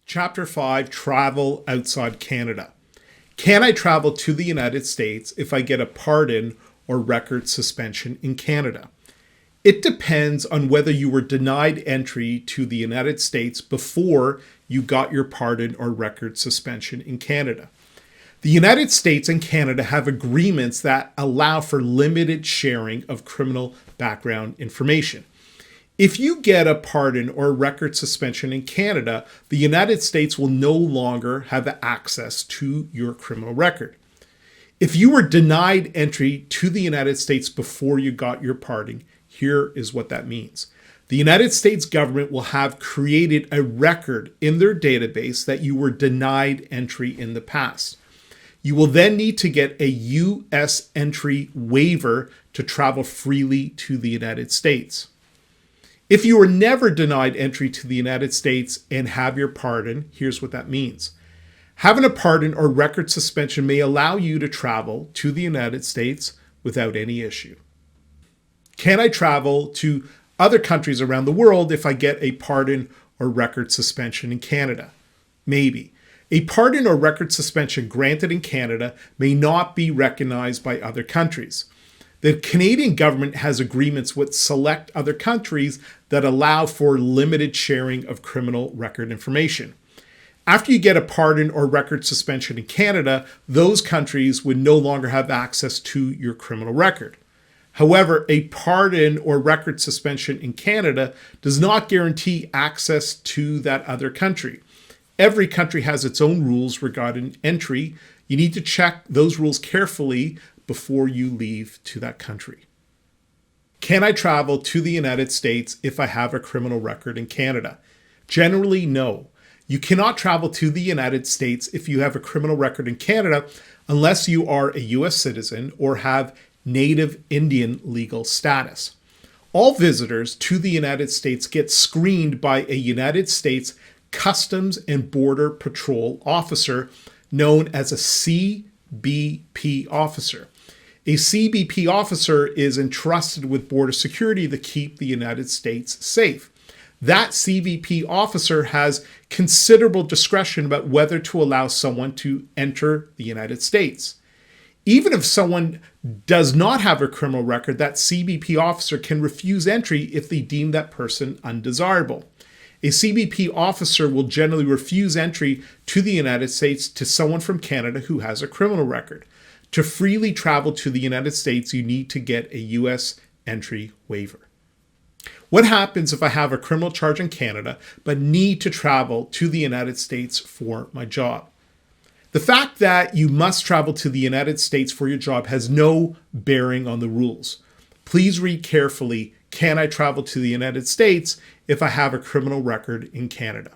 Chapter 5, Travel Outside Canada. Can I travel to the United States if I get a pardon or record suspension in Canada? It depends on whether you were denied entry to the United States before you got your pardon or record suspension in Canada. The United States and Canada have agreements that allow for limited sharing of criminal background information. If you get a pardon or record suspension in Canada, the United States will no longer have access to your criminal record. If you were denied entry to the United States before you got your pardon, here is what that means. The United States government will have created a record in their database that you were denied entry in the past. You will then need to get a U.S. entry waiver to travel freely to the United States. If you were never denied entry to the United States and have your pardon, here's what that means. Having a pardon or record suspension may allow you to travel to the United States without any issue. Can I travel to other countries around the world if I get a pardon or record suspension in Canada? Maybe. A pardon or record suspension granted in Canada may not be recognized by other countries. The Canadian government has agreements with select other countries that allow for limited sharing of criminal record information. After you get a pardon or record suspension in Canada, those countries would no longer have access to your criminal record. However, a pardon or record suspension in Canada does not guarantee access to that other country. Every country has its own rules regarding entry. You need to check those rules carefully before you leave to that country. Can I travel to the United States if I have a criminal record in Canada? Generally, no. You cannot travel to the United States if you have a criminal record in Canada unless you are a U.S. citizen or have Native Indian legal status. All visitors to the United States get screened by a United States Customs and Border Patrol officer known as a CBP officer. A CBP officer is entrusted with border security to keep the United States safe. That CBP officer has considerable discretion about whether to allow someone to enter the United States. Even if someone does not have a criminal record, that CBP officer can refuse entry if they deem that person undesirable. A CBP officer will generally refuse entry to the United States to someone from Canada who has a criminal record. To freely travel to the United States, you need to get a U.S. entry waiver. What happens if I have a criminal charge in Canada but need to travel to the United States for my job? The fact that you must travel to the United States for your job has no bearing on the rules. Please read carefully, can I travel to the United States if I have a criminal record in Canada?